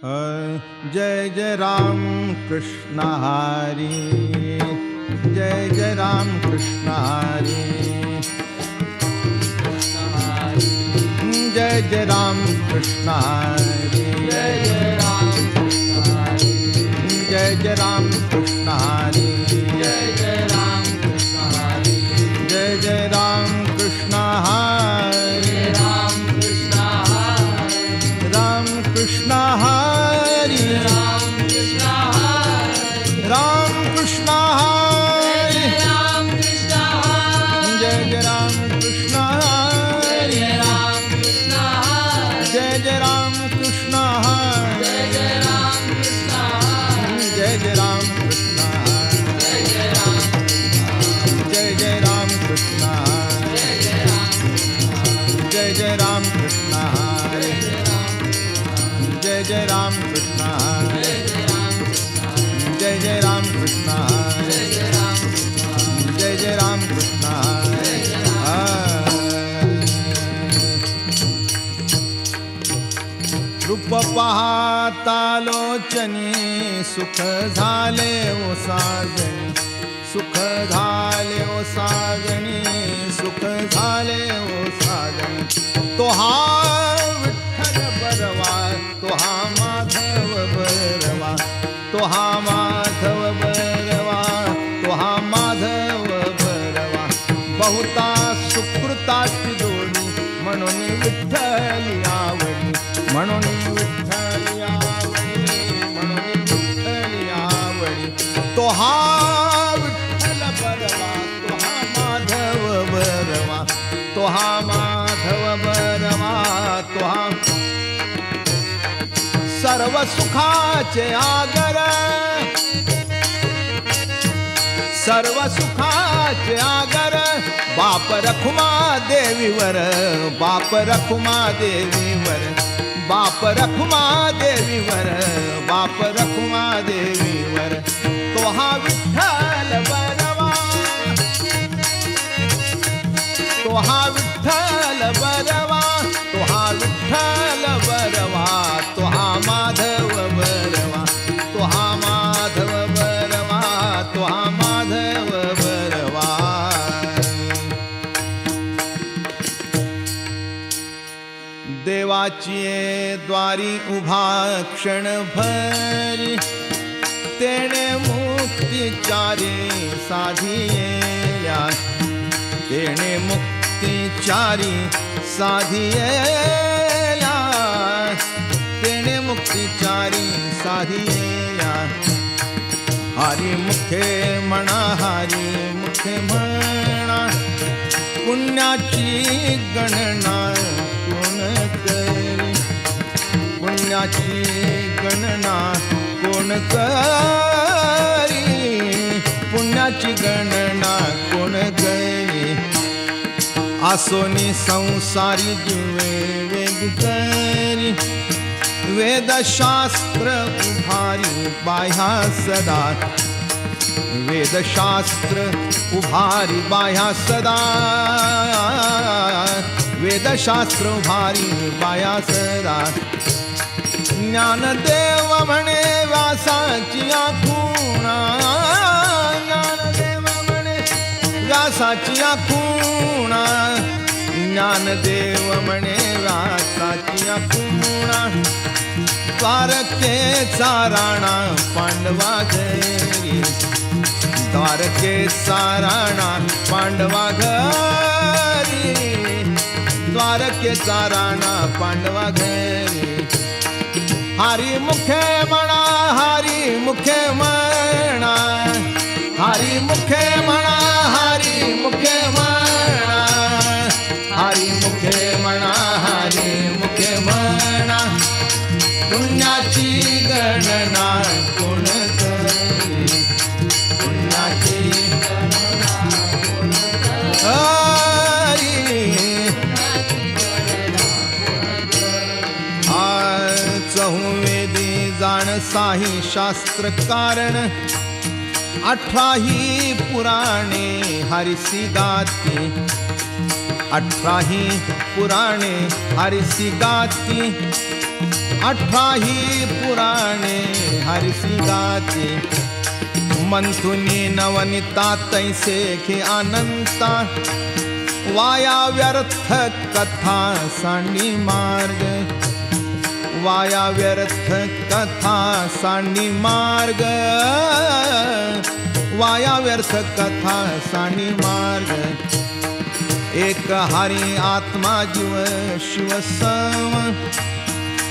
जय जय राम कृष्ण हरी, जय जय राम कृष्ण हरी, जय जय राम कृष्ण हरी, जय जय राम कृष्ण हरी, जय जय राम कृष्ण हरी, जय जय राम कृष्ण हरी, जय जय राम कृष्ण हरी, राम कृष्ण हरी, राम कृष्ण हरी, राम कृष्ण हरी, राम कृष्ण हरी, जय जय राम कृष्ण हरी, जय जय राम कृष्ण हरी, जय जय राम कृष्ण हरी, जय जय राम कृष्ण हरी, जय जय राम कृष्ण हरी, जय जय राम कृष्ण हरी, जय जय राम कृष्ण हरी, जय जय राम कृष्ण हरी. रूप पाहता लोचनी सुख झाले ओ साजणी, सुख झाले ओ साजणी, सुख झाले ओ साजणी. तो हा विठ्ठल बरवा, तो हा माधव बरवा, तो हा माधव बरवा, तो हा माधव बरवा. बहुता सुकृताची जोडी म्हणून विठ्ठली आवडी, म्हणून विठ्ठली आवडी, म्हणून विठ्ठली आवडी. तो हा विठ्ठल बरवा, तो हा माधव बरवा, तो हा माधव बरवा, तो हा सर्व सुखाचे आगर, सर्व सुखाचे आगर. बाप रखुमा देवीवर, बाप रखुमा देवीवर, बाप रखुमा देवीवर, बाप रखुमा देवीवर. तो हा विठ्ठल बरवा, तो हा विठ्ठल बरवा, तो हा विठ्ठल बरवा, तो हा माधव बरवा, तो हा माधव बरवा, तो हा माधव बरवा. देवाची द्वारी उभा क्षणभरी, तेणे मुक्तिचारी साधियेल्या, तेणे मुक्तिचारी साधियेल्या, तेणे मुक्तिचारी साधियेल्या. हरी मुखे म्हणा, हरी मुखे म्हणा, पुण्याची गणना कोण करी, पुण्याची गणना कोण करी, पुण्याची गणना कोण करी. आसोनी संसारी जीवे वेग करी, वेदशास्त्र उभारी बाह्या सदा, वेदशास्त्र उभारी बाह्या सदा, वेदशास्त्र उभारी बाह्या सदा. ज्ञानदेव म्हणे व्यासाची आखुणा, ज्ञानदेव म्हणे व्यासाची आखुणा, ज्ञानदेव म्हणे व्यासाची आखुणा. द्वारकेचा राणा पांडवा घरी, द्वारकेचा राणा पांडवा घरी, द्वारकेचा राणा पांडवा घरी. हरी मुखे म्हणा, हरी मुखे म्हणा, हरी मुखे म्हणा, हरी मुखे म्हणा, हरी मुखे म्हणा, हरी मुखे म्हणा. पुण्याची गणना कोण करी, पुण्याची गणना कोण करी. चहुवेदी जाण साही शास्त्र कारण, 18ही पुराणे हरिसी गाती, 18ही पुराणे हरिसी गाती. 18 पुराणे हरिसी गाते, मंथुनी नवनिता तैसे घे अनंता, वाया व्यर्थ कथा सांडी मार्ग, वाया व्यर्थ कथा सांडी मार्ग, वाया व्यर्थ कथा सांडी मार्ग. एक हरी आत्मा जीव शिव सम,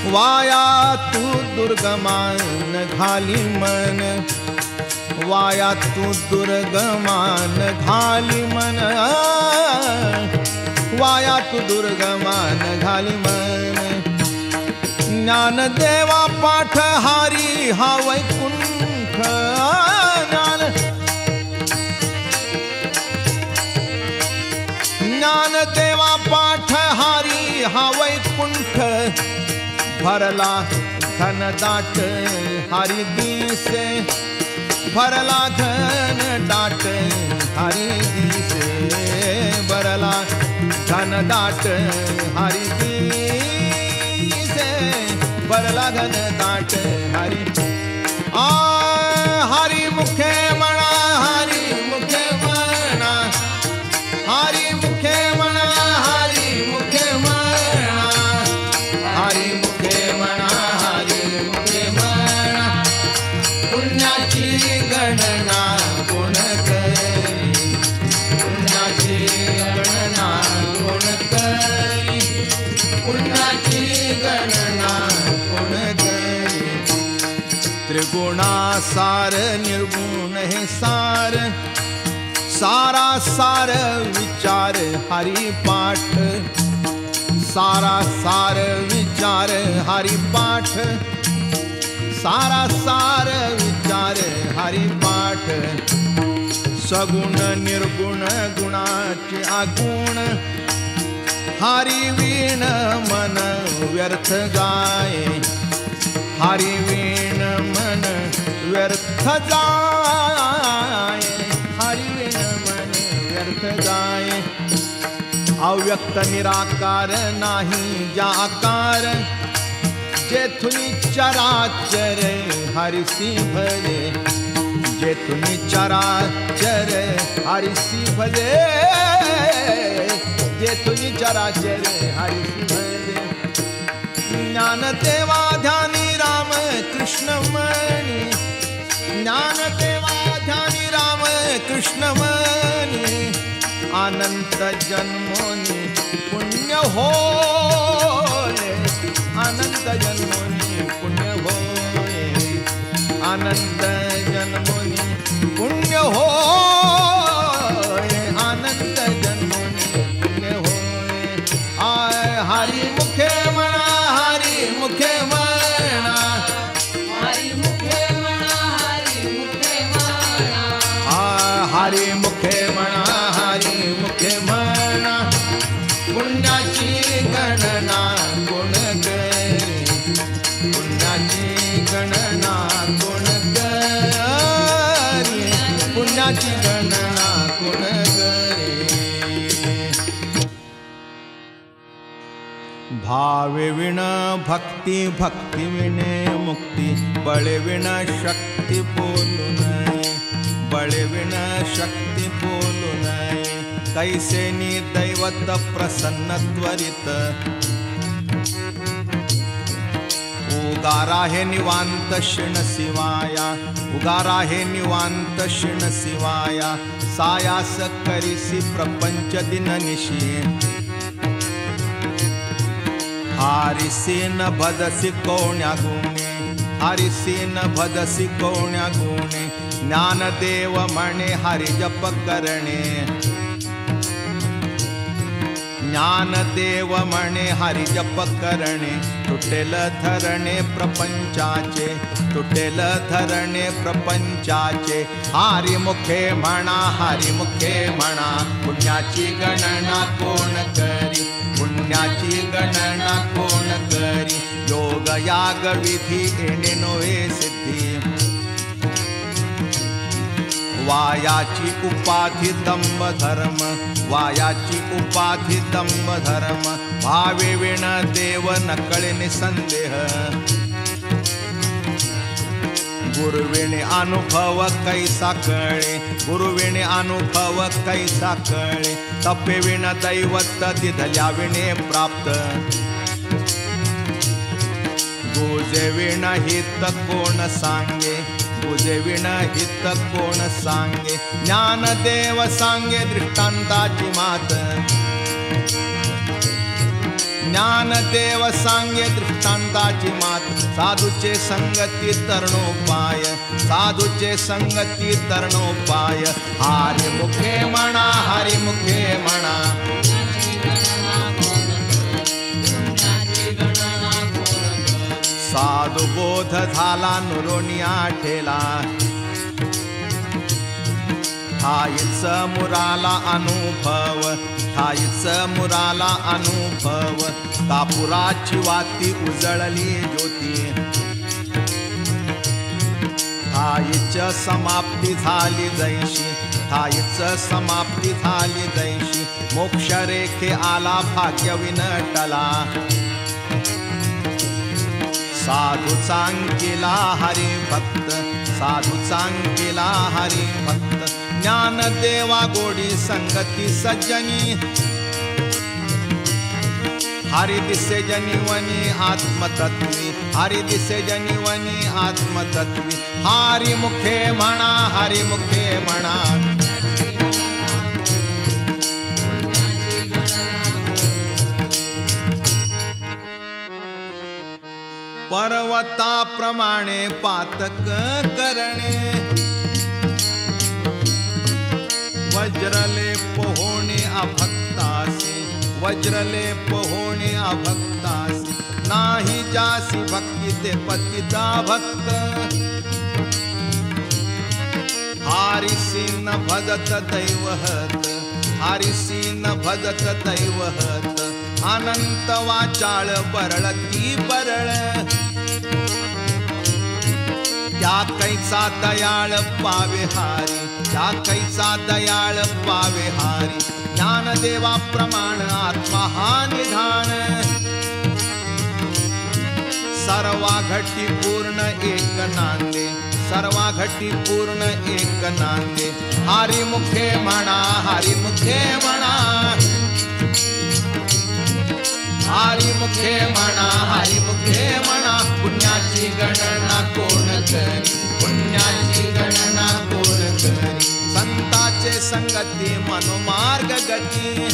वाया तू दुर्गमान घाली मन, वाया तू दुर्गमान घाली मन, वाया तू दुर्गमान घाली मन. ज्ञानदेवा पाठ हारी हा वैकुंठ, ज्ञानदेवा पाठ हारी हा वैकुंठ, भरला घन दाट हरी दिसे, भरला घन दाट हरी दिसे, भरला घन दाट हरी दिसे, भरला घन दाट हरी. हरी मुखे म्हणा, हरी मुखे म्हणा, हरी मुखे म्हणा, हरी मुखे म्हणा, हरी मुखे म्हणा, हरी मुखे म्हणा. पुण्याची गणना कोण करी, पुण्याची गणना कोण करी, पुण्याची गणना कोण करी. त्रिगुणासार निर्गुण हे सार, सारा सार विचार हरी पाठ, सारा सार विचार हरी पाठ, सारा सार विचार हरी पाठ. सगुण निर्गुण गुणाचे आगुण, हरी वीण मन व्यर्थ गाये, हरी वीण मन व्यर्थ जाये, हरी वीण मन व्यर्थ जाये. अव्यक्त निराकार नाही ज्या आकार, जेथुनी चराचर हरिसी भजे, जेथुनी चराचर हरिसी भजे, जेथुनी चराचर हरिसी भजे. ज्ञानदेवा ध्यानी राम कृष्ण मनी, ज्ञानदेवा ध्यानी राम कृष्ण मनी. अनंत जन्मोनी पुण्य होय, अनंत जन्मोनी पुण्य होय, अनंत जन्मोनी पुण्य होय, अनंत जन्मोनी पुण्य होय. हरी मुखे म्हणा, हरी मुखे म्हणा, हरी मुखे म्हणा, हरी मुखे म्हणा, हरी मुखे म्हणा, हरी मुखे म्हणा. पुण्याची गणना कोण करी, पुण्याची गणना कोण करी, पुण्याची गणना कोण करी. भावे विण भक्ती, भक्ती विणे मुक्ती, बळे विण शक्ती बोलू नये, बळे विण शक्ती बोलू नये. कैसेनी दैवत प्रसन्न त्वरित, उगारा हे निवांत शिण शिवाया, उगारा हे निवांत शिण शिवाया. सायास करिसी प्रपंच दिननिशी, हारिसी न भदसी कोण्या गुणे, हारिसी न भदसी कोण्या गुणे. ज्ञानदेव म्हणे हरि जप करणे, ज्ञानदेव म्हणे हरि जप करणे. तुटेल धरणे प्रपंचाचे, तुटेल धरणे प्रपंचाचे. हरि मुखे म्हणा, हरि मुखे म्हणा. पुण्याची गणना कोण करी, पुण्याची गणना कोण करी. योग याग विधी येणे नोहे सिद्धी, वायाची उपाधी दंभ धर्म, वायाची उपाधी दंभ धर्म, भावे विण देव नकळे निसंदेह. गुरुविणे अनुभव कैसा कळे, गुरुविणे अनुभव कैसा कळे, तपे विण दैवत दिधल्या विणे प्राप्त. गुजे विण हित कोण सांगे, गुजे विण हित कोण सांगे, ज्ञानदेव सांगे दृष्टांताची मात. ज्ञानदेव सांगे दृष्टांताची मात. साधूचे संगती तरणोपाय, साधूचे संगती तरणोपाय. हरिमुखे म्हणा, हरिमुखे म्हणा, साधू बोध झाला नुरोनिया ठेला. ठाईच मुराला अनुभव, ठाईच मुराला अनुभव, कापुराची वाती उजळली ज्योती. ठाईच समाप्ती झाली जैशी, ठाईच समाप्ती झाली जैशी, मोक्ष रेखे आला भाग्य विनटला. साधू चांकिला हरिभक्त, साधू चांकिला हरिभक्त, ज्ञानदेवा गोडी संगती सज्जनी. हरि दिसे जनिवनी आत्मतत्वी, हरि दिसे जनिवनी आत्मतत्वी. हरिमुखे म्हणा, हरिमुखे म्हणा, पर्वताप्रमाणे पातक करणे. वज्रलेप होणे अभक्तासी, वज्रलेप होणे अभक्तासी. नाही जासी भक्ती ते पतिता भक्त. हारिसी न भजत दैवहत, हारिसी न भजत दैवहत. अनंत वाचाळ बरळती बरळ. त्या कैसा दयाळ पावे हारी, त्या कैसा दयाळ पावे हारी. ज्ञानदेवा प्रमाण आत्मा हा निधान. सर्वा घटी पूर्ण एक नांदे, सर्वा घटी पूर्ण एक नांदे. हरिमुखे म्हणा, हरिमुखे म्हणा, हरिमुखे म्हणा, हरिमुखे म्हणा. पुण्याची गणना कोण करी, पुण्याची गणना कोण करी. संताचे संगती मनोमार्ग गती.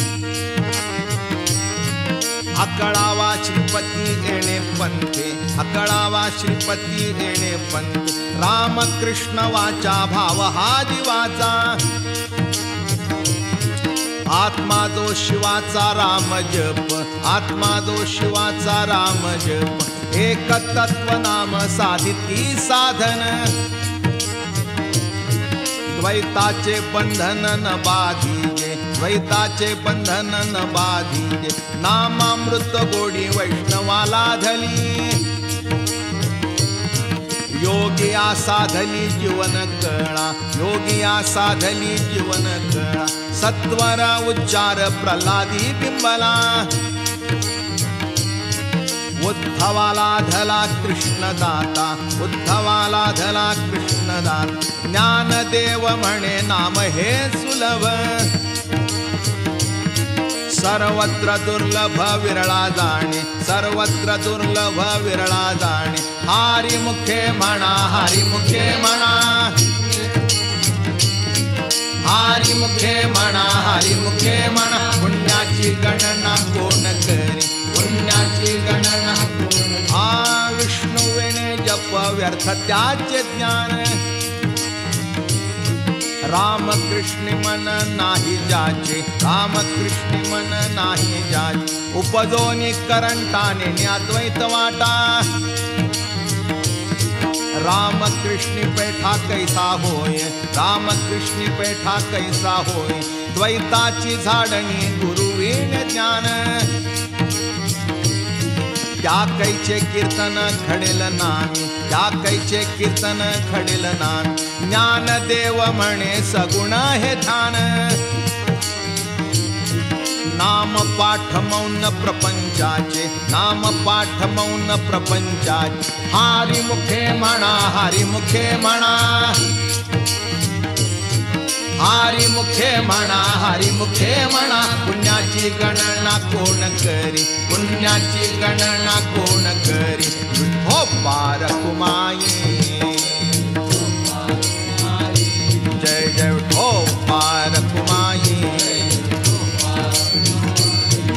अकळावा श्रीपती येणे पंथे, अकळावा श्रीपती येणे पंथे. रामकृष्ण वाचा भाव हा जीवाचा. आत्मा जो शिवाचा राम जप, आत्मा जो शिवाचा राम जप. एक तत्व नाम साधिती साधन. द्वैताचे बंधन न बाधिजे, द्वैताचे बंधन न बाधिजे. नामामृत गोडी वैष्णवाला धली. योगिया साधली जीवन कळा, योगिया साधली जीवन कळा. सत्वर उच्चार प्रल्हादी बिंबला. उद्धवाला धला कृष्णदाता, उद्धवाला धला कृष्णदाता. ज्ञानदेव म्हणे नाम हे सुलभ. सर्वत्र दुर्लभ विरळा जाणे, सर्वत्र दुर्लभ विरळा जाणे. हरिमुखे म्हणा, हरिमुखे म्हणा, हरिमुखे म्हणा, हरिमुखे म्हणा. पुण्याची गणना कोण करी, पुण्याची गणना कोण. हा विष्णुविणे जप व्यर्थ त्याचे ज्ञान. रामकृष्ण मन नाही जाचे, रामकृष्ण मन नाही जाचे. उपजोनी करंटाने अद्वैत वाटा. रामकृष्ण पैठा कैसा होय, रामकृष्ण पैठा कैसा होय. द्वैताची झाडणी गुरुविण ज्ञान. त्या कैचे कीर्तन घडेल नामी, त्या कैचे कीर्तन घडेल नामी. ज्ञानदेव म्हणे सगुण हे ध्यान, नाम पाठ मौन प्रपंचाचे, नाम पाठ मौन प्रपंचाचे. हरी मुखे म्हणा, हरी मुखे म्हणा, हरी मुखे म्हणा, हरी मुखे म्हणा. पुण्याची गणना कोण करी, पुण्याची गणना कोण करी. हो पारकुमाई, जय जय हो पारकुमाई,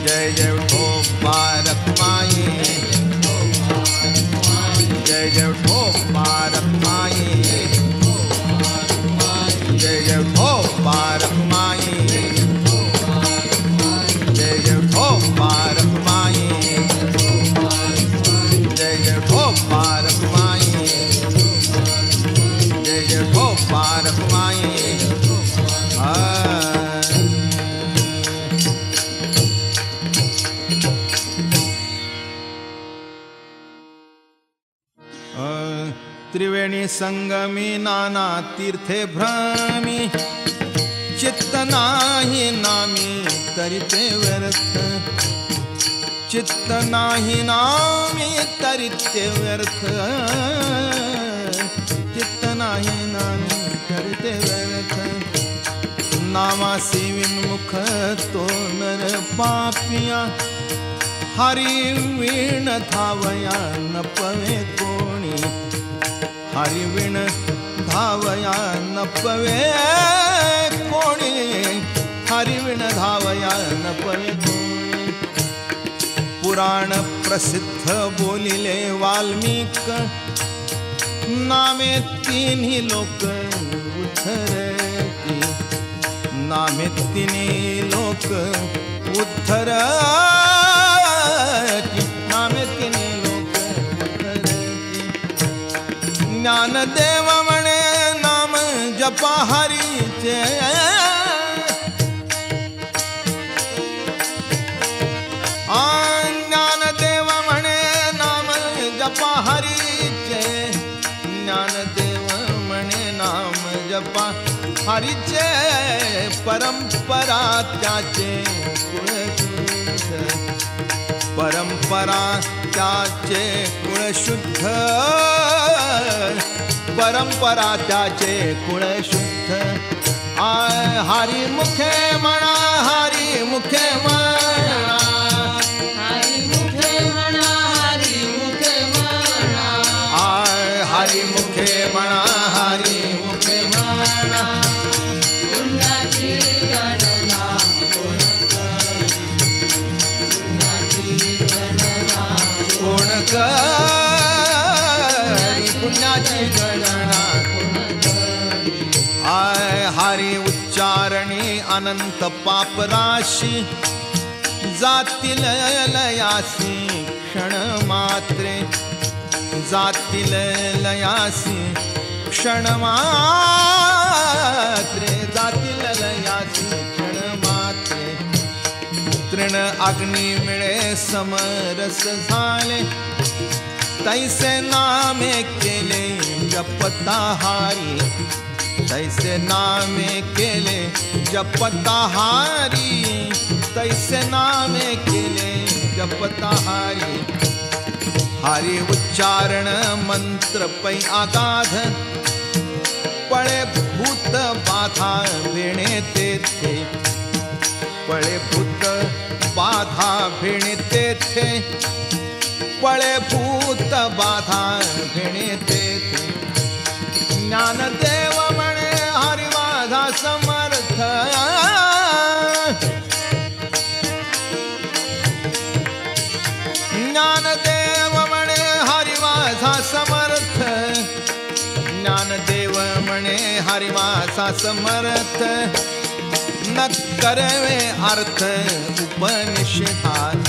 जय जय हो पारकुमाई, जय जय हो पारकुमाई, जय जय हो पारकुमाई, जय जय हो पारकुमाई, जय जय हो पारकुमाई, जय जय हो पारकुमाई. त्रिवेणी संगमी नाना तीर्थे भ्रमी, चित्त नाही नामी तरी ते व्यर्थ, चित्त नाही नामी तरी ते व्यर्थ, चित्त नाही नामी तरी ते व्यर्थ. नामासी विन्मुख तो नर पापिया, हरी वीण धावया न पवे कोणी, हरी वीण धावया न पवे कोणी, हरी वीण धावया न पवे कोणी. पुराण प्रसिद्ध बोलिले वाल्मिक, नामे तिन्ही लोक उद्धरती, नामे तिन्ही लोक उद्धरती, नामे तिन्ही लोक उद्धरती. ज्ञानदेव म्हणे नाम जपा हरीचे, ज्ञानदेव म्हणे नाम जपा हरीचे, ज्ञानदेव म्हणे नाम जपा हरीचे. परंपरा त्याचे कुळशुद्ध, परंपरा त्याचे कुळशुद्ध, परंपरा त्याचे कुळशुद्ध. हरी मुखे म्हणा, हरी मुखे म्हणा, हरी मुखे म्हणा, हरी मुखे म्हणा, हरी मुखे म्हणा, हरी मुखे म्हणा. पुण्याची गणना कोण करी, पुण्याची गणना कोण करी, पुण्याची गणना कोण करी. हरी उच्चारणी अनंत पापराशी, जातील लयासी क्षण मात्रे, जातील लयासी क्षण मात्रे, जातील लयासी क्षण मात्रे. तृण अग्नी मिळे समरस झाले, तैसे नामे केले जपता हारी, तैसे नामे केले जपता हारी, तैसे नामे केले जपता हारी. हरी उच्चारण मंत्र पै आगाध, पळे भूत बाधा भेणे तेथे, पळे भूत बाधा भेणे तेथे, पळे भूत बाधा भेणे तेथे. ज्ञानदेव म्हणे हरी माझा समर्थ, ज्ञानदेव म्हणे हरी माझा समर्थ, ज्ञानदेव म्हणे हरी माझा समर्थ. न करवे अर्थ उपनिषदात,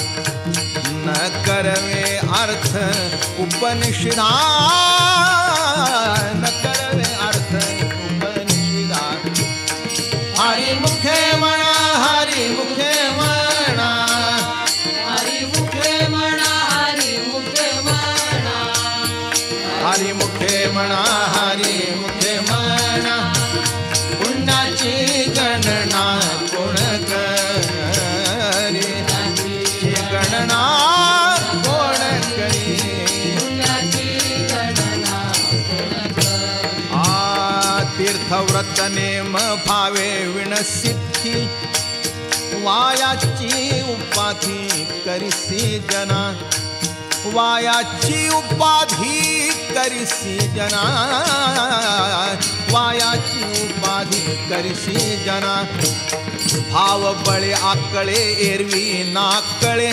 न करवे अर्थ उपनिषदात, न करवे अर्थ उपनिषदात. हरी मुखे म्हणा, हरी मुखे म्हणा, हरी मुखे म्हणा, हरी म्हणा हरी मुखे म्हणा पुण्याची गणना कोण करी गणना कोण करी तीर्थव्रत नेम भावे विणसिद्धी वायाची उपाधी करिसी जना वायाची उपाधी करिसी जना वायाची उपाधी करिसी जना भाव बळे आकळे एरवी नाकळे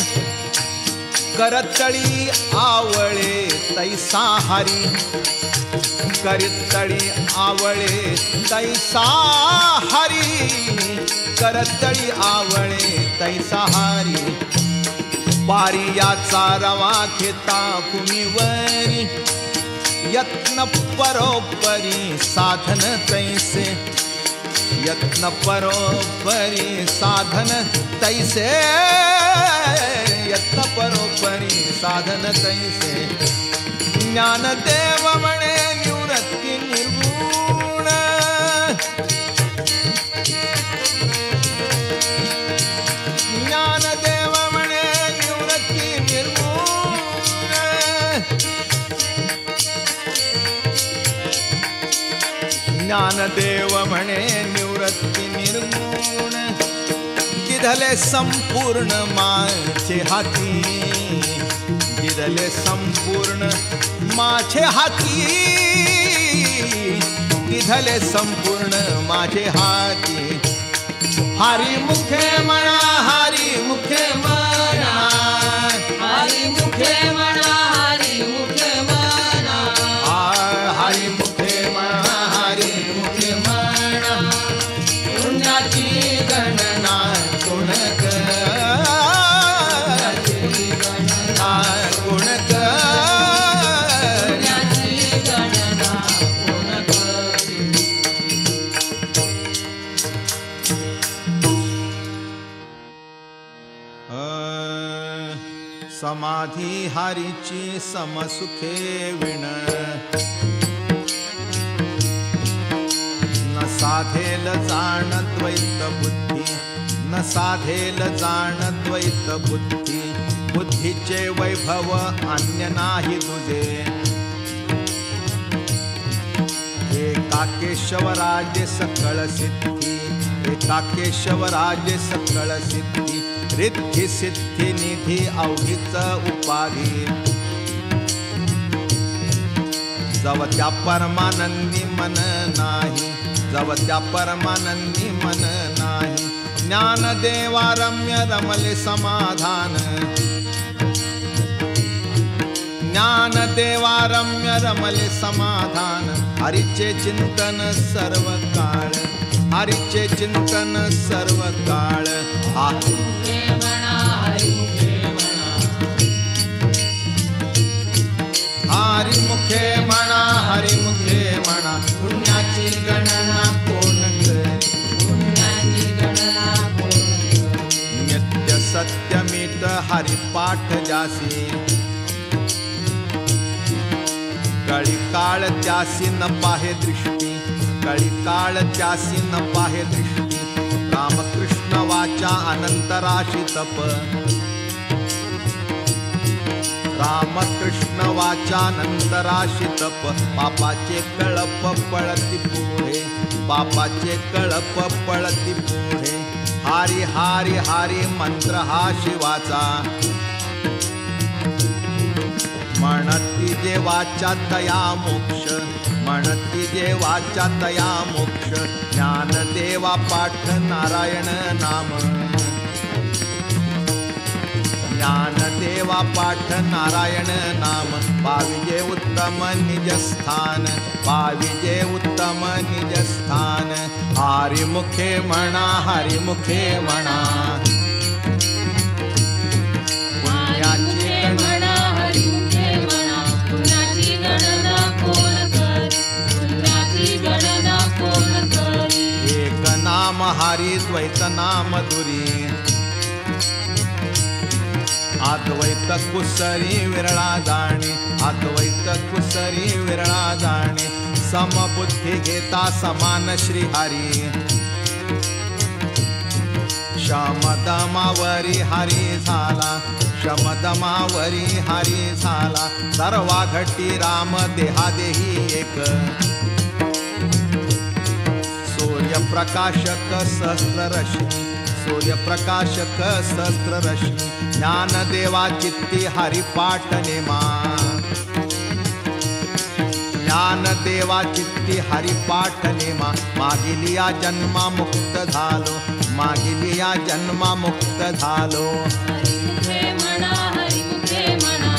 करतळी आवळे तैसा हरी करतळी आवळे तैसा हरी करतळी आवळे तैसा हरी पारियाचा रवा घेता भूमीवरी यत्न परोपरी साधन तैसे यत्न परोपरी साधन तैसे यत्न परोपरी साधन तैसे ज्ञानदेव म्हणे निवृत्ती निर्गुण ज्ञानदेव म्हणे निवृत्ती निर्गुण ज्ञानदेव म्हणे निवृत्ती निर्गुण दिधले संपूर्ण माझे हाती दिधले संपूर्ण माझे हाती दिधले संपूर्ण माझे हाती हरी मुखे म्हणा हरी मुखे म्हणा हरी मुखे म्हणा हरी मुखे म्हणा हरी मुखे म्हणा हरी मुखे म्हणा पुण्याची गणना कोण करी कोण समाधी हारीची समसुखे विण न साधेल जाण द्वैत बुद्धी न साधेल जाण द्वैत बुद्धी बुद्धीचे वैभव अन्य नाही तुझे एका केशवराजे सकळ सिद्धी एका केशवराजे सकळ सिद्धी रिद्धी सिद्धी निधी अवघीच उपाधी जव त्या परमानंदी मन नाही जव त्या परमानंदी मन नाही ज्ञानदेवा रम्य रमले समाधान ज्ञानदेवा रम्य रमले समाधान हरीचे चिंतन सर्व काळ हरीचे चिंतन सर्व काळ मुखे म्हणा हरी मुखे म्हणा हरी मुखे म्हणा हरी मुखे म्हणा पुण्याची गणना कोण करी पुण्याची गणना कोण नित्य सत्यमित हरिपाठ जासी कळी काळ त्यासी न पाहे दृष्टी कळी काळ त्यासी न पाहे दृष्टी रामकृष्ण वाचा अनंतराशी तप रामकृष्ण वाचा अनंतराशी तप पापाचे कळप पळती पुढे पापाचे कळप पळती पुढे हारी हारी हारी मंत्र हा शिवाचा म्हणती देवाच्या तया मोक्ष म्हणती देवाच्या तया मोक्ष ज्ञानदेवा पाठ नारायण नाम ज्ञानदेवा पाठ नारायण नाम पाविजे उत्तम निजस्थान पाविजे उत्तम निजस्थान हरी मुखे म्हणा हरी मुखे म्हणा पुण्याची म्हणा हरी मुखे म्हणा पुण्याची गणना कोण करी पुण्याची गणना कोण करी एक नाम हरी द्वैत नाम दुरी अद्वैत कुसरी विरळा जाणे अद्वैत कुसरी विरळा जाणे समबुद्धी घेता समान श्रीहरी शमदमावरी हरी झाला शमदमावरी हरी झाला सर्वा घटी राम देहादेही एक सूर्यप्रकाशक सहस्ररश्मी सूर्यप्रकाशक सहस्ररश्मी ज्ञानदेवा चित्ती हरिपाठ नेमा ज्ञानदेवा चित्ती हरिपाठ नेमा मागिलिया जन्मा मुक्त झालो मागिलिया जन्मा मुक्त झालो हरिमुखे म्हणा हरिमुखे म्हणा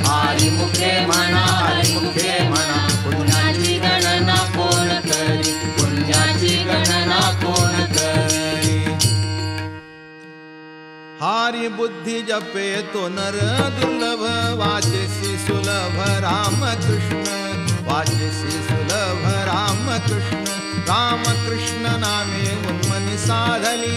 हरिमुखे म्हणा हरिमुखे म्हणा पुण्याची गणना कोण करी पुण्याची गणना कोण करी हारी बुद्धी जपे तो नर दुर्लभ वाचेसी सुलभ राम कृष्ण वाचेसी सुलभ राम कृष्ण राम कृष्ण नामे उन्मनी साधली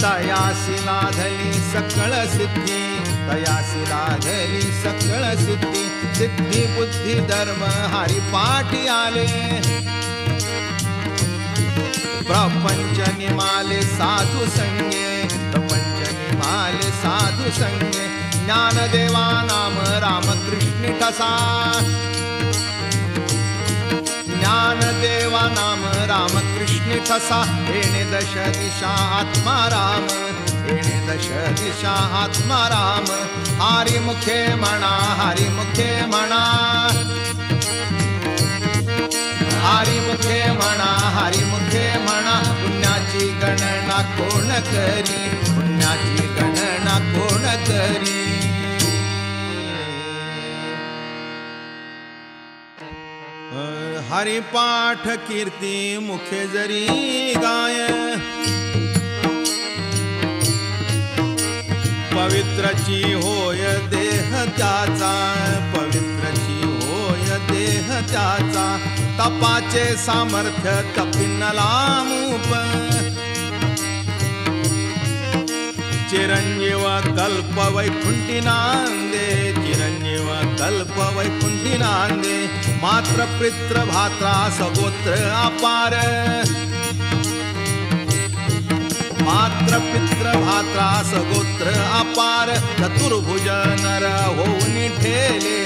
तयासी लाधली सकळ सिद्धी तयासी लाधली सकळ सिद्धी सिद्धी बुद्धी धर्म हरिपाठी आले प्रपंच निमाले साधू संगे प्रपंच निमाले साधू संगे ज्ञानदेवा नाम रामकृष्ण ठसा ज्ञानदेवा नाम रामकृष्ण ठसा येणे दश दिशा आत्मा राम येणे दश दिशा आत्मा राम हरिमुखे म्हणा हरिमुखे म्हणा हरिमुखे म्हणा हरिमुखे म्हणा पुण्याची गणना कोण करी पुण्याची गणना कोण करी हरिपाठ कीर्ती मुखे जरी गाय पवित्रची होय देह त्याचा पवित्रची होय देह त्याचा तपाचे सामर्थ्य तपिनला मूप चिरंजीव कल्प वैकुंठी नांदे चिरंजीव कल्प वैकुंठी नांदे मात्र पित्र भात्रा सगोत्र अपार मात्र पित्र भात्रा सगोत्र अपार चतुर्भुज नर होऊन ठेले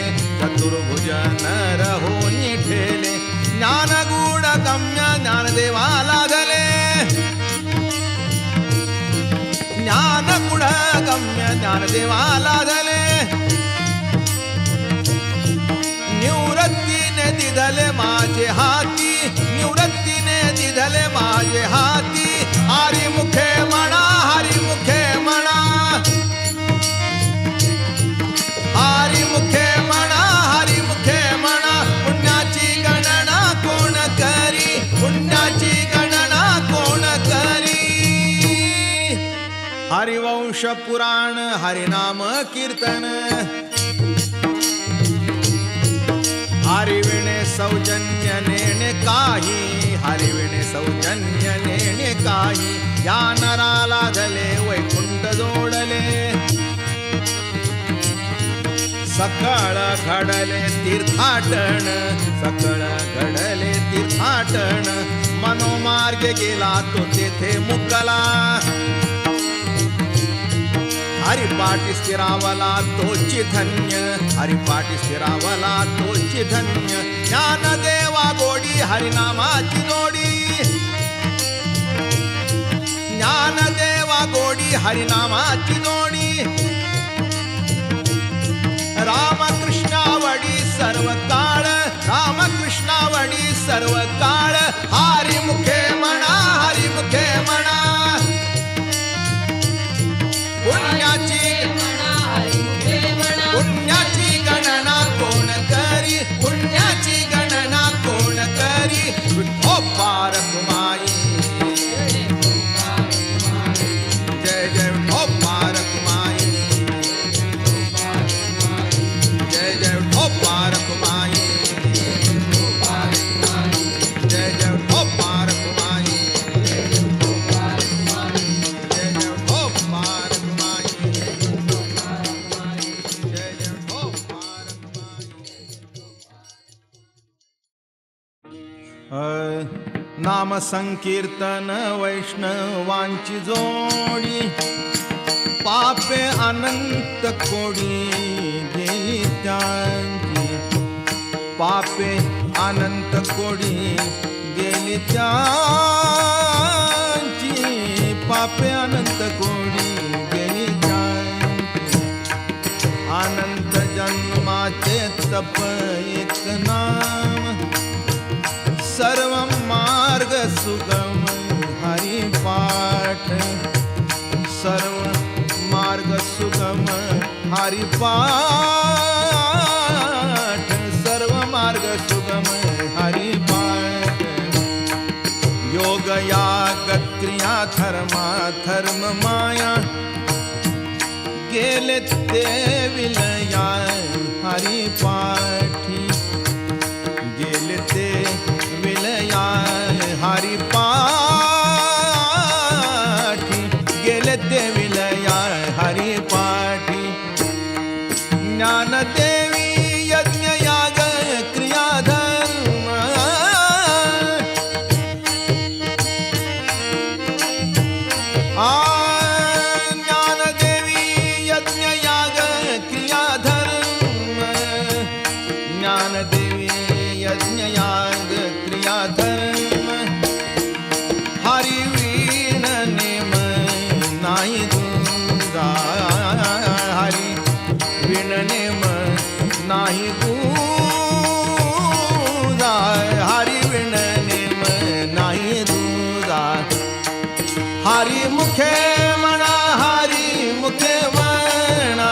चतुर्भुज नर होऊन ठेले ज्ञानगुण गम्य ज्ञानदेवा लाधले ज्ञानगुण गम्य ज्ञानदेवा लाधले निवृत्तीने दिधले माझे हाती निवृत्तीने दिधले माझे हाती हरिमुखे म्हणा हरिमुखे म्हणा हरिमुखे म्हणा हरिमुखे म्हणा पुण्याची गणना कोण करी पुण्याची गणना कोण करी हरिवंश पुराण हरिनाम कीर्तन हरिविणे सौजन्य नेणे काही हरिविणे सौजन्य नेणे काही या नराला धले वैकुंठ जोडले सकळ घडले तीर्थाटन सकळ घडले तीर्थाटन मनोमार्ग गेला तो तेथे मुकला हरिपाठी स्थिरावला तोची धन्य हरिपाठी स्थिरावला तोची धन्य ज्ञानदेवा गोडी हरिनामाची जोडी ज्ञानदेवा गोडी हरिनामाची जोडी रामकृष्णावडी सर्व काळ रामकृष्णावडी सर्व काळ हरिमुखे म्हणा हरिमुखे म्हणा पुण्याची पुण्याची गणना कोण करी पुण्याची गणना कोण करी विठो पारकुमाई जय जय विठो पारकुमाई नाम संकीर्तन वैष्णवांची जोडी पापे अनंत कोडी गेली त्यांची पापे अनंत कोडी गेली त्यांची पापे अनंत कोडी गेली त्यांची अनंत जन्माचे तप एक नाम सर्व मार्ग सुगम हरि पाठ सर्व मार्ग सुगम हरि पाठ सर्व मार्ग सुगम हरि पाठ योग याग क्रिया धर्म माया गेले ते विलया हरि पाठी गेले ते विलया हरि पाठी गेले ते विलया हरि पाठी ज्ञानदेवी यज्ञ याग क्रिया धर्म ज्ञानदेवी यज्ञ याग क्रिया धर्म ज्ञानदेवी यज्ञ याग क्रिया धर्म हरि वीण नेम नाही दूजा हरि वीण नेम नाही दूजा हरि वीण नेम नाही दूजा हरि मुखे म्हणा हरि मुखे म्हणा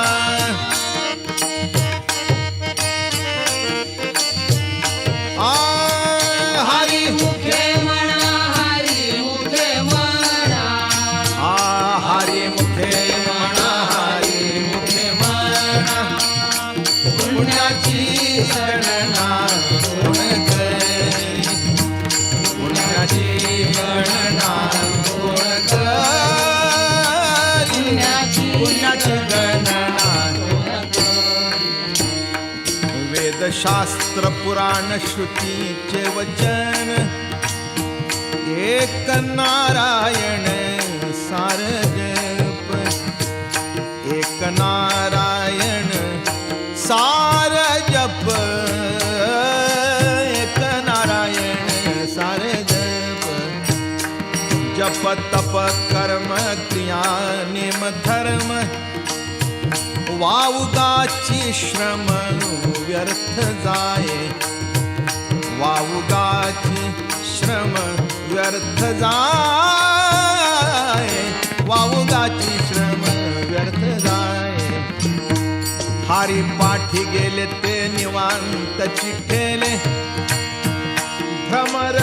हरि मुखे म्हणा हरी मुखे म्हणा हरि मुखे म्हणा हरि मुखे म्हणा पुण्याची गणना कोण करी पुण्याची गणना कोण करी पुण्याची गणना वेदशास्त्र पुराण श्रुतीचे वचन एक नारायण सार जप एक नारायण सार जप एक नारायण सार जप जप तप कर्म क्रिया नेम धर्म वावुगाची श्रम व्यर्थ जाये वावुगाची श्रम व्यर्थ जाये वावुगाची श्रम व्यर्थ जाये हरि पाठी गेले ते निवांत चिठेले भ्रमर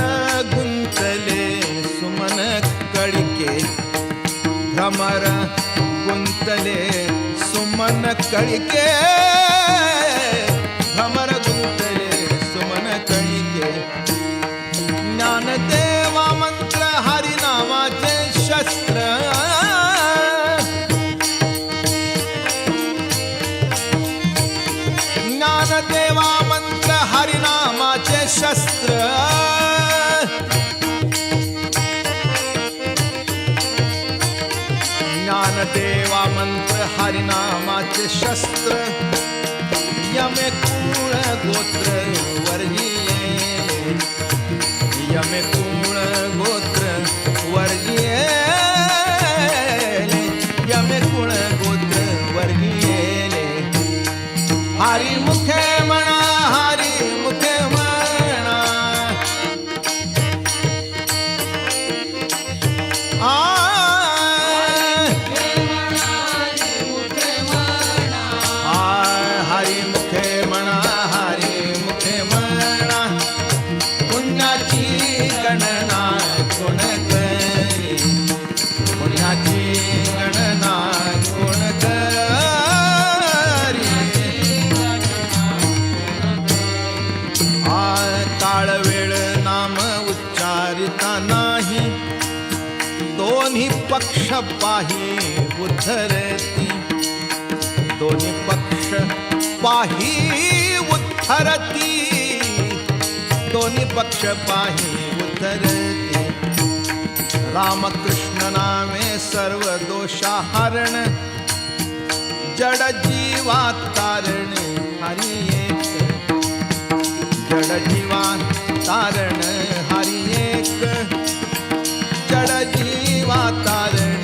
गुंतले सुमन कळिके भ्रमर गुंतले सुमन कळिके भ्रमर गुंतले सुमन कळिके ज्ञानदेवा मंत्र हरिनामाचे शस्त्र ज्ञानदेवा मंत्र हरिनामाचे शस्त्र ज्ञानदेवा मंत्र हरिनामाचे शस्त्र यमे कुळ गोत्र वर्जिये यमे कुळ गोत्र वर्जिये यमे कुळ गोत्र वर्जिये हरि मुखे म्हणा हरि मुखे म्हणा हरि मुखे म्हणा हरि मुखे म्हणा पुण्याची गणना कोण करी पुण्याची गणना कोण करी काळ वेळ नाम उच्चारिता नाही दोन्ही पक्ष पाही उद्धरती दोन्ही पक्ष पाही उद्धरती दोन्ही पक्ष पाही उतरते रामकृष्ण नामे सर्व दोषाहरण जड जीवा तारण हरी एक जड जीवा तारण हरी एक जड जीवा तारण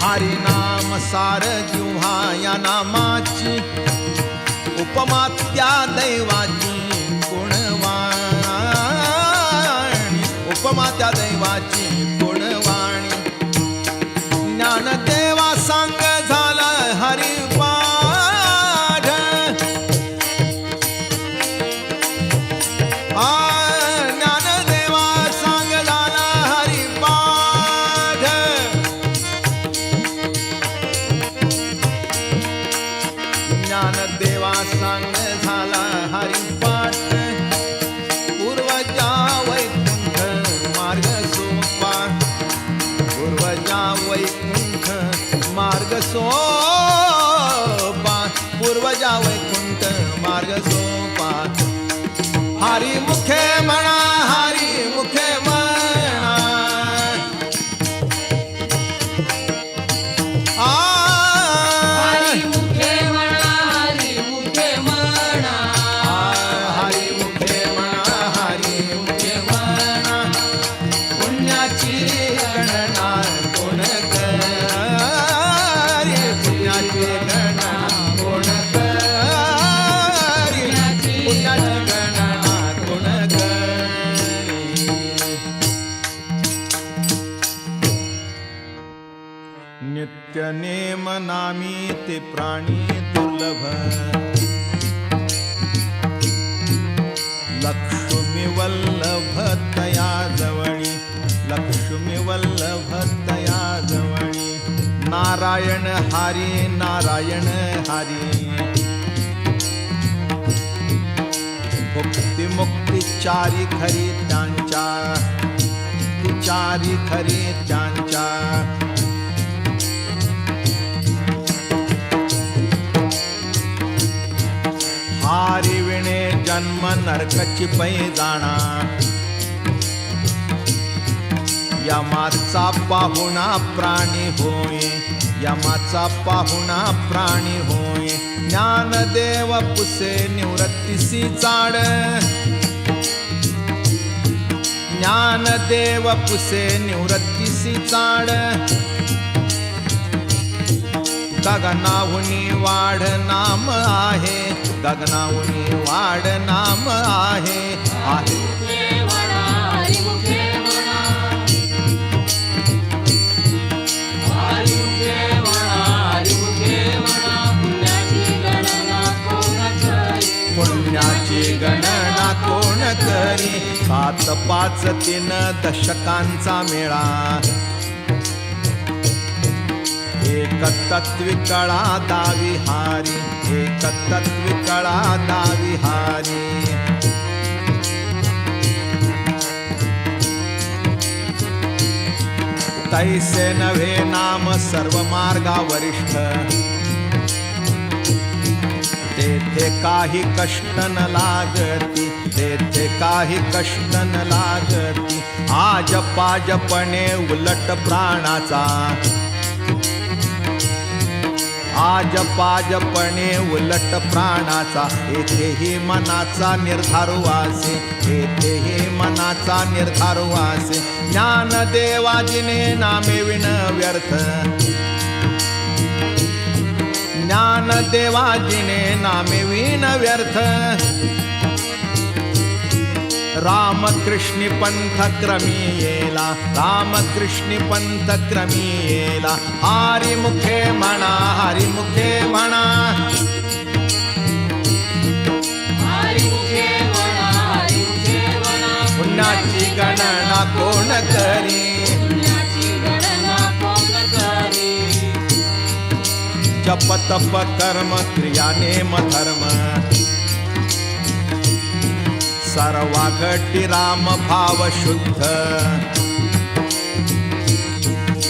हरी नाम सार जिव्हा या नामाची उपमा त्या दैवाची गुणवाणी उपमा त्या दैवाची गुणवाणी ज्ञानदेवा सांग झाला हरिपाठ ज्ञानदेवा सांग झाला हरिपाठ ज्ञानदेवा सांग झाला हरिपाठ पूर्वजा वैकुंठ मार्ग सोपा पूर्वजा वैकुंठ मार्ग सोपा पूर्वजा वैकुंठ मार्ग सोपा हरी मुखे म्हणा हरी मुखे म्हणा हरी मुखे म्हणा हरी मुखे म्हणा हरी मुखे म्हणा हरी मुखे म्हणा पुण्याची गणना कोण करी पुण्याची गणना कोण करी पुण्याची गणना कोण करी नित्य नेम नामी ते प्राणी दुर्लभ लक्ष्मी वल्लभ तया जवळी लक्ष्मी वल्लभ तया जवळी नारायण हरी नारायण हरी भुक्ती मुक्ती चारी खरी त्यांच्या चारी खरी त्यांच्या हारी विणे जन्म नरकची पै जाणा यमाचा पाहुणा प्राणी होय यमाचा पाहुणा प्राणी होय ज्ञानदेव पुसे निवृत्तीसी चाड ज्ञानदेव पुसे निवृत्तीसी चाड गगनाहुनी वाढ नाम आहे गगनाहुनी वाढ नाम आहे आहे मुखे म्हणा हरी मुखे म्हणा हरी मुखे म्हणा हरी मुखे म्हणा पुण्याची गणना कोण करी पुण्याची गणना कोण करी 7 5 3 दशकांचा मेळा एक तत्वी कळा दावी हारी एक तत्वी कळा दावी हारी तैसे नव्हे नाम सर्व मार्गा वरिष्ठ तेथे काही कष्ट न लागती तेथे काही कष्ट न लागती आज पाजपणे उलट प्राणाचा आज पाजपणे उलट प्राणाचा येथेही मनाचा निर्धारू वासे येथेही मनाचा निर्धारू वासे ज्ञानदेवाजिने नामे विण व्यर्थ ज्ञानदेवाजिने नामे विण व्यर्थ रामकृष्णी पंथ क्रमी येला रामकृष्णी पंथ क्रमी येला हरी मुखे म्हणा हरी मुखे म्हणा हरी मुखे म्हणा हरी मुखे म्हणा पुण्याची गणना कोण करी पुण्याची गणना कोण करी जप तप कर्म क्रिया नेम धर्म सर्वा घटी राम भाव शुद्ध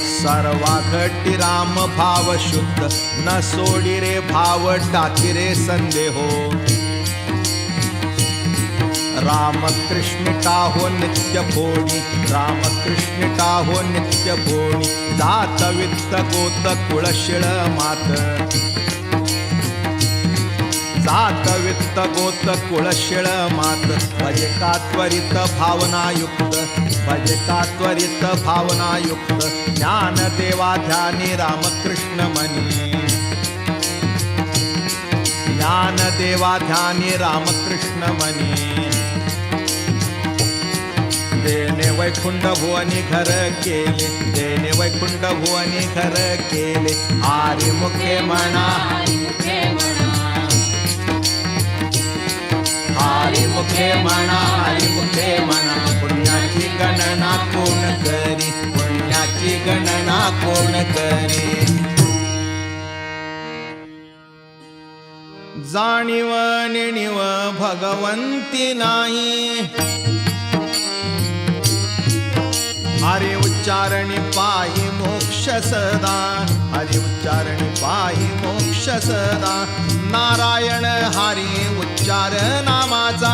सर्वा घटी राम भाव शुद्ध न सोडी रे भाव टाकी रे संदेहो रामकृष्णिटा हो नित्य फोडी रामकृष्णिटा हो नित्य फोडी जात वित्त गोत कुळशिळ मात जात वित्त गोत कुळशिळ मात भजे का त्वरित भावनायुक्त भजे का त्वरित भावनायुक्त ज्ञान देवा ध्यानी रामकृष्ण मनी ज्ञान देवा ध्यानी रामकृष्ण मनी देने वैकुंठ भुवनी घर केले देने वैकुंठ भुवनी घर केले आरी मुखे म्हणा हरिमुखे म्हणा हरिमुखे म्हणा हरिमुखे म्हणा पुण्याची गणना कोण करी पुण्याची गणना कोण करी जाणीव नेणीव भगवंती नाही हरि उच्चारणी पायी मोक्ष सदा हरि उच्चारणी पायी मोक्ष सदा नारायण हरी उच्चार नामाचा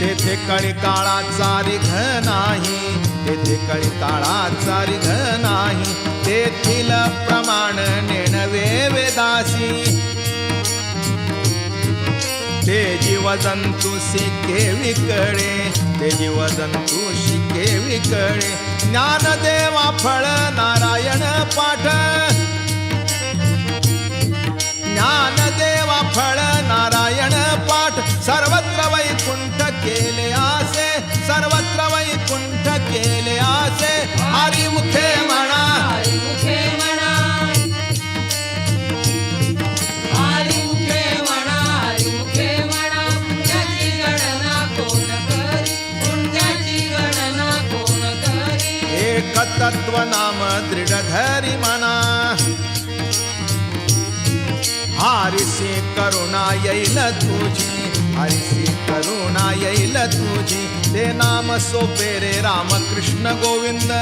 तेथे कळी काळाचा रिघ नाही तेथे कळी काळाचा रिघ नाही तेथील प्रमाण नेणवे वेदासी ते जीवजंतू शिके विकळे ते जीवजंतू शिके विकळे ज्ञानदेवा फळ नारायण पाठ ज्ञानदेवा फळ नारायण पाठ सर्वत्र वैकुंठ केले आसे सर्वत्र वैकुंठ केले आसे हरिमुखे म्हणा हरिमुखे म्हणा हरिमुखे म्हणा हरिमुखे म्हणा पुण्याची गणना कोण करी पुण्याची गणना कोण करी एक तत्व नाम दृढ धरी म्हणा हरिसी करुणा येईल तुझी हरिसी करुणा येईल तुझी ते नाम सोपे रे रामकृष्ण गोविंद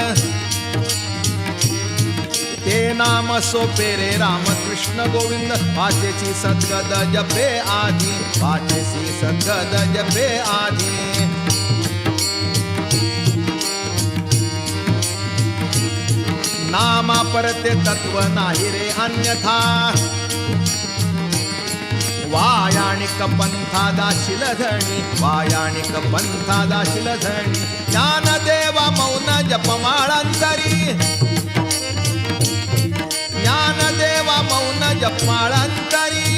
ते नाम सोपे रे रामकृष्ण गोविंद वाचेची सद्गद जपे आधी वाचेची सद्गद जपे आधी नामा परते तत्व नाही रे अन्यथा वायाणिक पंथा दाशिल धणी वायाणिक पंथा दाशिल धणी ज्ञानदेवा मौन जपमाळांतरी ज्ञानदेवा मौन जपमाळांतरी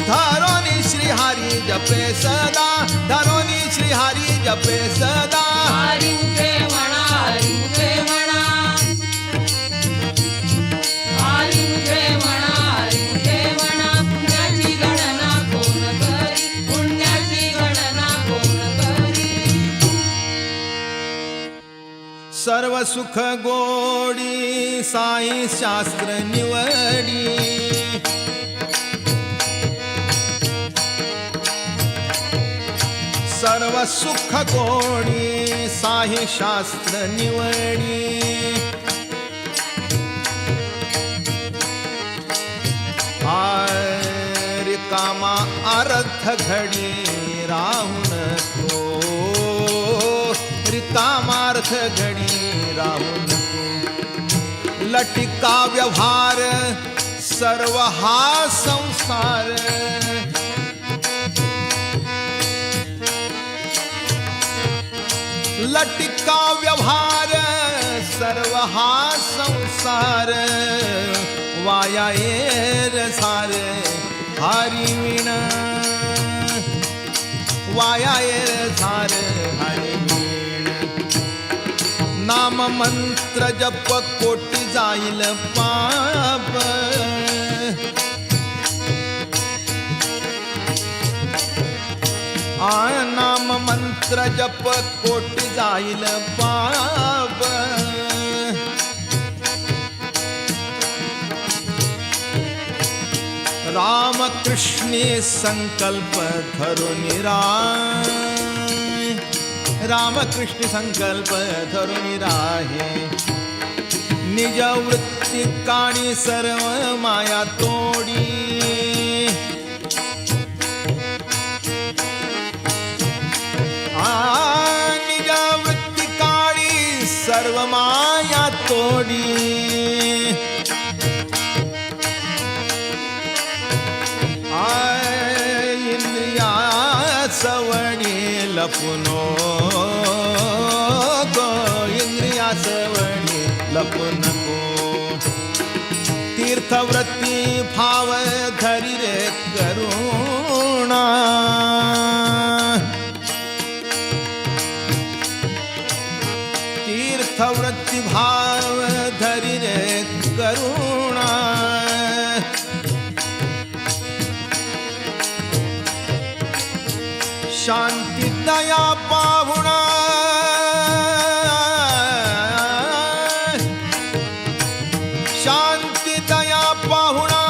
धरोनी श्रीहरी जपे सदा धरोनी श्रीहरी जपे सदा हरिमुखे म्हणा हरिमुखे म्हणा हरिमुखे म्हणा हरिमुखे म्हणा पुण्याची गणना कोण करी पुण्याची गणना कोण करी सर्व सुख गोडी साई शास्त्र निवडी सर्व सुख गोडी साई शास्त्र निवडी रिकामा अर्थ घडी राहून तो रिकामार्थ घडी राहून तो लटिका व्यवहार सर्व हा संसार लटिका व्यवहार सर्व हा संसार वाया येर सार हरी विण वाया येर सार हरी विण नाम मंत्र जप कोटी जाईल पाप नाम मंत्र जप कोटी जाईल पाप राम कृष्णी संकल्प धरुनी राम कृष्ण संकल्प धरुनी राहे निज वृत्ती काणी सर्व माया तोडी जोडी इंद्रिया सवणी लपुनो गो इंद्रिया सवणी लपुनको तीर्थवृत्ती भाव धरी रे करुणा तीर्थवृत्ती भाव धरी रे करुणा शांती दया पाहुणा शांती दया पाहुणा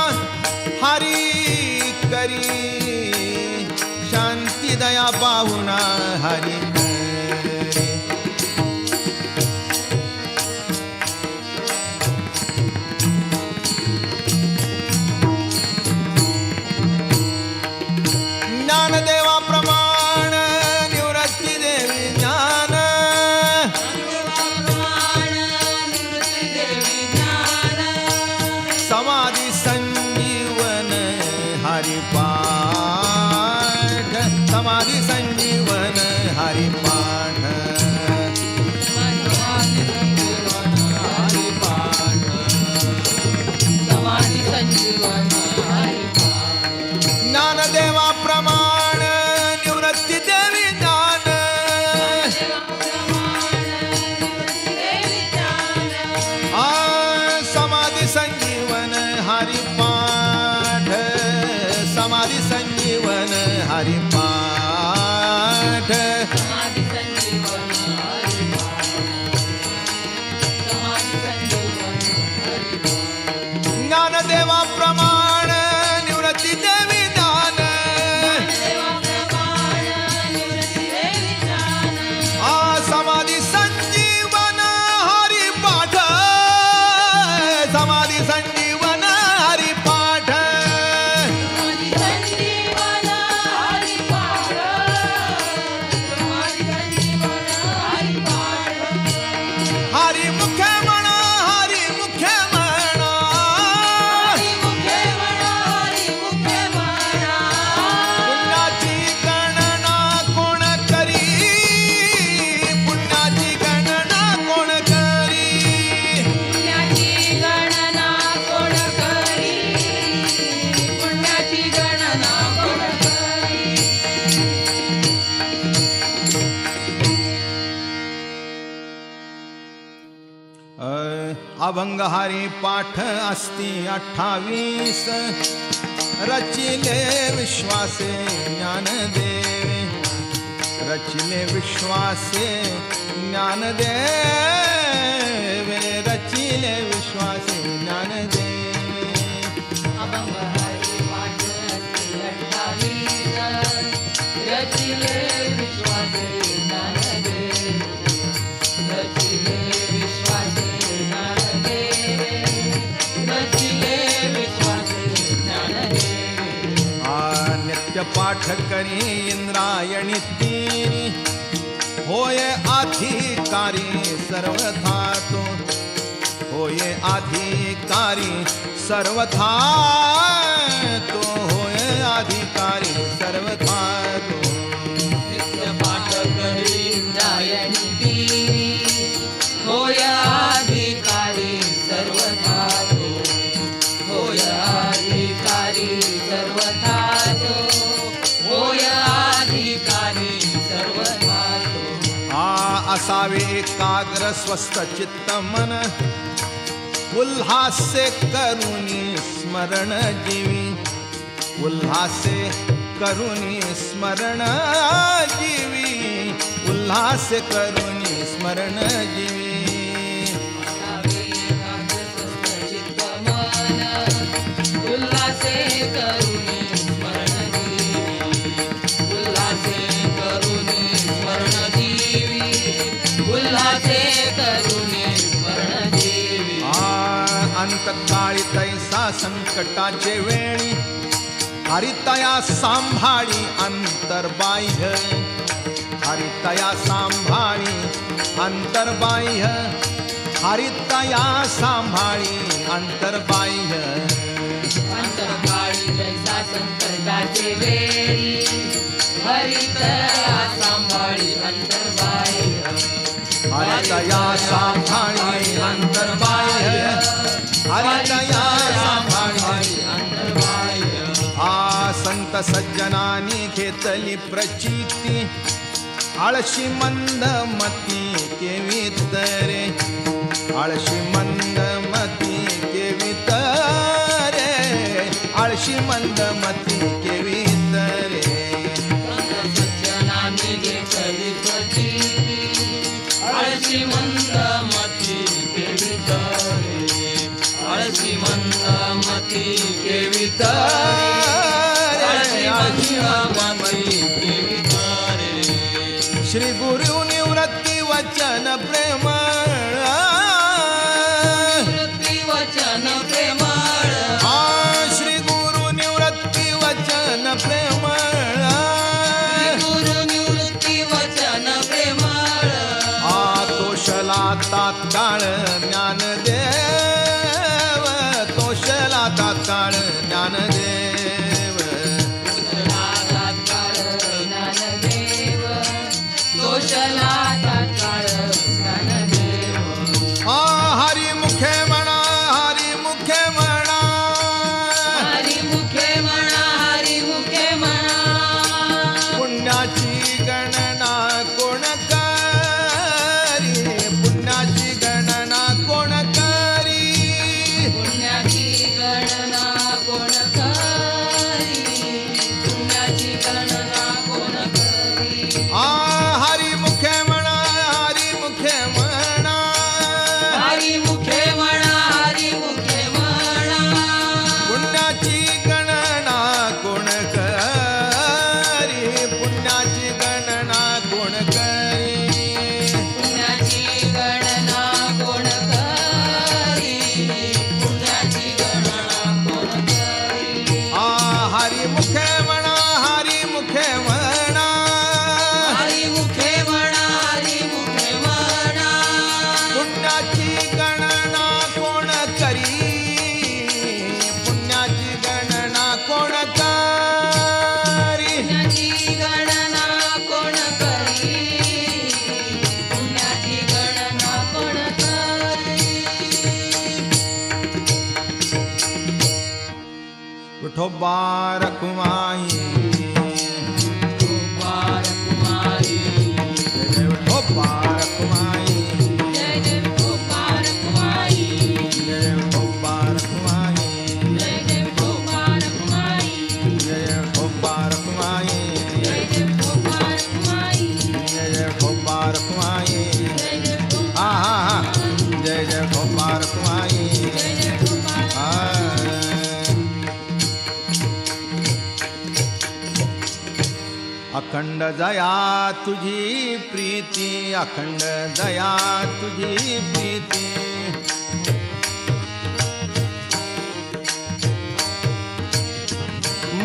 हरी करी शांती दया पाहुणा हरी करी ज्ञानदेवा प्रमाण निवृत्ती देवी ज्ञान समाधी संजीवन हरिपाठ समाधी संजीवन हरिपाठ समाधी संजीवन ज्ञानदेवा प्रमाण निवृत्ती देवी ज्ञान समाधी संजीवन हरिपाठ समाधी संजीवन हरिपाठ ज्ञानदेवा प्रमाण निवृत्ती देवी ज्ञान समाधी संजीवन हरिपाठ समाधी संजीवन हरिपाठ हरि मुखे म्हणा हरि मुखे म्हणा पुण्याची गणना कोण करी पुण्याची गणना कोण करी पुण्याची गणना कोण करी पुण्याची गणना कोण करी अभंग हरी पाठ अस्ति 28 रचिले विश्वासे ज्ञानदेवे रचिले विश्वासे ज्ञानदेवे रचिले विश्वासे ज्ञानदेवे अभंग हरी पाठ रचिले विश्वासे ज्ञानदेवे रचिले विश्वासे ज्ञानदेवे रचिले विश्वासे ज्ञानदेवे नित्य पाठ करी इंद्रायणी तीरी होय अधिकारी सर्वथा तो होय अधिकारी सर्वथा तो होय अधिकारी सर्वथा तो नित्य पाठ करी इंद्रायणी तीरी होय अधिकारी सर्वथा तो होय अधिकारी सर्वथा तो होय अधिकारी सर्वथा तो असावे एकाग्र स्वस्थ चित्त मन उल्हासे करुणी स्मरण जीवी उल्हासे करुणी स्मरण जीवी उल्हासे करुणी स्मरण जीवी उल्हासे करुणी स्मरण जीवी उल्हासे करुणी स्मरण जीवी उल्हासे करुणी स्मरण जीवी अंतकाळी तैसा संकटाचे वेळी हरितया सांभाळी अंतर्बाह्य हरितया सांभाळी अंतर्बाह्य हरितया सांभाळी अंतर्बाह्य अंतर्बाळी जैसा संकटाचे वेळी हरितया सांभाळी अंतर्बाह्य हरितया सांभाळी अंतर्बाह्य हरितया सांभाळी अंतर्बाह्य आ संत सज्जनानी घेतली प्रचिती आळशी मंद मती केवीत रे आळशी मंद मती केवीत रे आळशी मंद मती केवीत रे सज्जनांनी घेतली प्रचिती आळशी मंद मती केवित रे आळशी मंद मती केवित रे आळशी मंद मती केवित रे श्री गुरु निवृत्ती वचन प्रेमळ निवृत्ती वचन प्रेमळ श्री गुरु निवृत्ती वचन प्रेमळ गुरु निवृत्ती वचन प्रेमळ तोषला तात्काळ ज्ञानदेव तोषला तात्काळ ज्ञानदेव तात्काळ ज्ञानदेव दोषला तात्काळ ज्ञानदेव हरी मुखे म्हणा हरी मुखे म्हणा हरी मुखे म्हणा हरी मुखे म्हणा पुण्याची गणना कोण करी पुण्याची गणना कोण करी पुण्याची गणना कोण करी पुण्याची गणना कोण करी हरी मुखे म्हणा हरी मुखे म्हणा हरी मुखे म्हणा हरी मुखे म्हणा पुण्याची गणना कोण करी पुण्याची गणना कोण करी पुण्याची गणना कोण करी पुण्याची गणना कोण करी हरी मुखे म्हणा हरी मुखे म्हणा हरी मुखे म्हणा हरी मुखे म्हणा पुण्याची गणना कोण करी पुण्याची गणना कोण करी पुण्याची गणना कोण करी पुण्याची गणना कोण करी विठोबा रखुमाई कुमारी जय विठोबा रखुमाई जय जय कुमार कुमारी जय विठोबा रखुमाई जय जय कुमार कुमारी जय विठोबा रखुमाई जय जय कुमार कुमारी जय जय विठोबा रखुमाई जय जय हा हा हा जय जय विठोबा रखुमाई जय जय कुमार अखंड दया तुझी प्रीती अखंड दया तुझी प्रीती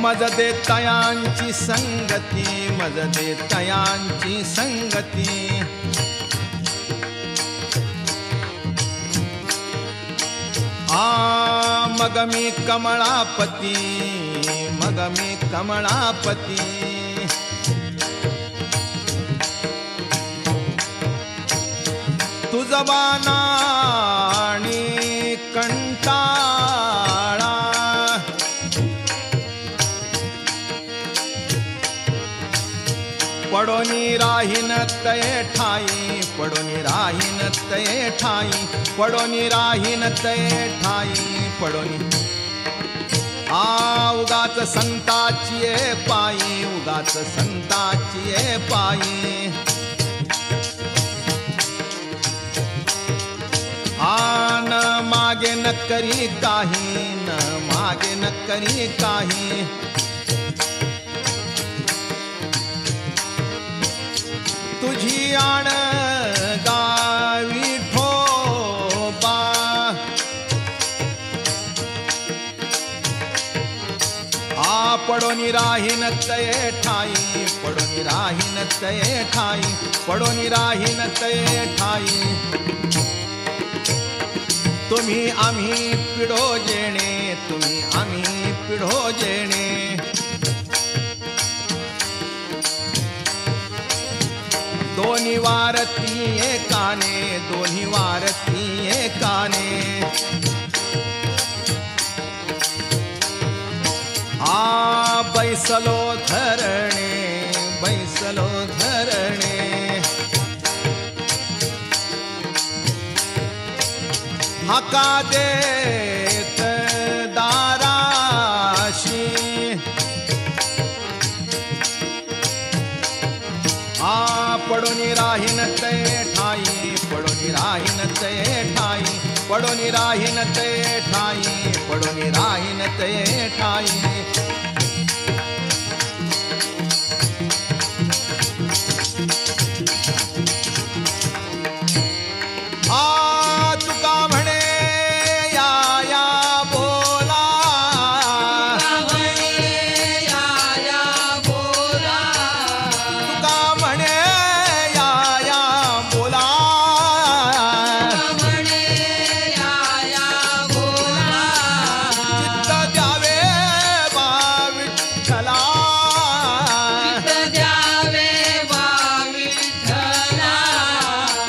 मज दे तयांची संगती मज दे तयांची संगती मग मी कमळापती मग मी कमळापती तुझबाना आणि कंटाळा पडोनी राहीन तये ठाई पडोनी राहीन तये ठाई पडोनी राहीन तये ठाई पडोनी उगाच संताची ये पायी उगाच संताची ये पायी न मागे न करी काही न मागे न करी काही तुझी आण गावी ठोबा पडोनी राहीन तये ठाई पडोनी राहीन तये ठाई पडोनी राहीन तये ठाई तुम्ही आम्ही पिढो जेणे तुम्ही आम्ही पिढो जेणे दोन्ही वारती एकाने दोन्ही वारती एकाने आ बैसलो धरणे बैसलो धरणे हाका देत दाराशी आ पडोनी राहीन ते ठाई पडोनी राहीन ते ठाई पडोनी राहीन ते ठाई पडोनी राहीन ते ठाई आ तुका म्हणे या या बोला तुका म्हणे या या बोला चित्त द्यावे बा विठ्ठला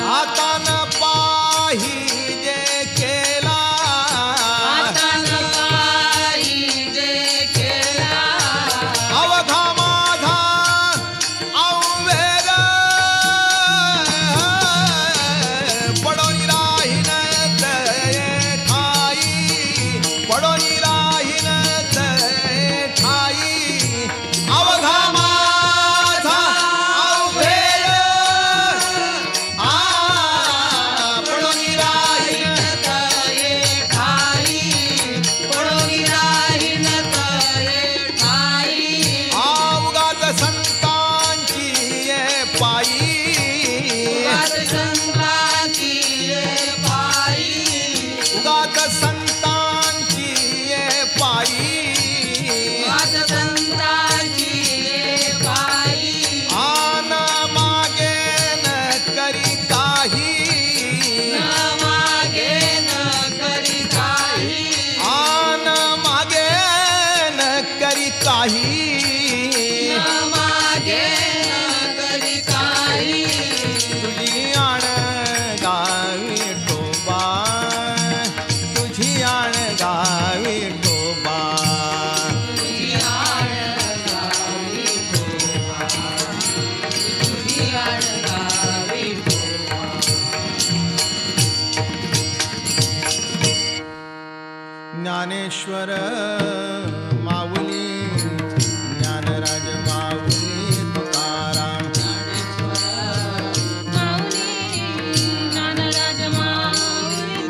हातान पाही जे केला अवघा माझा अवेर पडोनी राहीन ते ठाई पडोनी राहीन ते ठाई अवघा माझा अवेर आ पडोनी राहीन उगाच संतांची ये पायी उगाच संतांची ये पायी आन मागे न करी काही आन मागे न करी काही तुझी आण गावी ठोबा तुझी आण गावी ठोबा ज्ञानेश्वर माऊली ज्ञानराज माऊली तुकाराम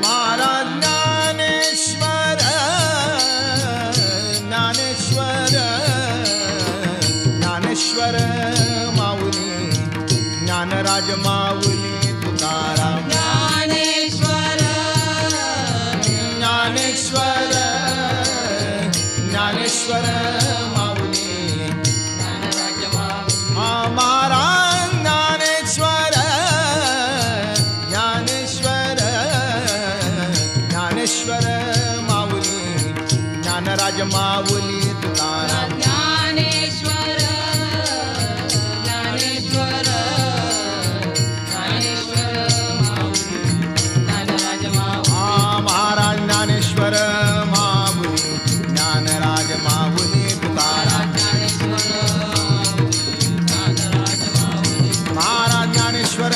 महाराज ज्ञानेश्वर ज्ञानेश्वर ज्ञानेश्वर माऊली ज्ञानराज माऊली तुकाराम ज्ञानेश्वर ज्ञानेश्वर माऊली महाराज ज्ञानेश्वर ज्ञानेश्वर ज्ञानेश्वर माऊली ज्ञानराज माऊली तुकाराम महाराज ज्ञानेश्वर माऊली ज्ञानराज माऊली तुकाराम महाराज ज्ञानेश्वर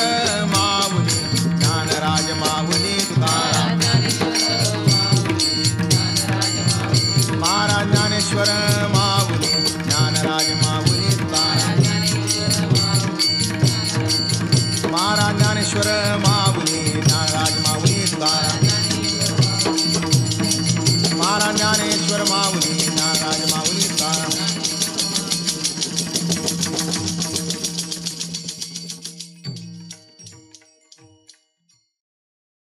माऊली ज्ञानराज माऊली तुकाराम महाराज ज्ञानेश्वर माऊली ज्ञानराज माऊली तुकाराम महाराज ज्ञानेश्वर माऊली ज्ञानराज माऊली तुकाराम महाराज ज्ञानेश्वर माऊली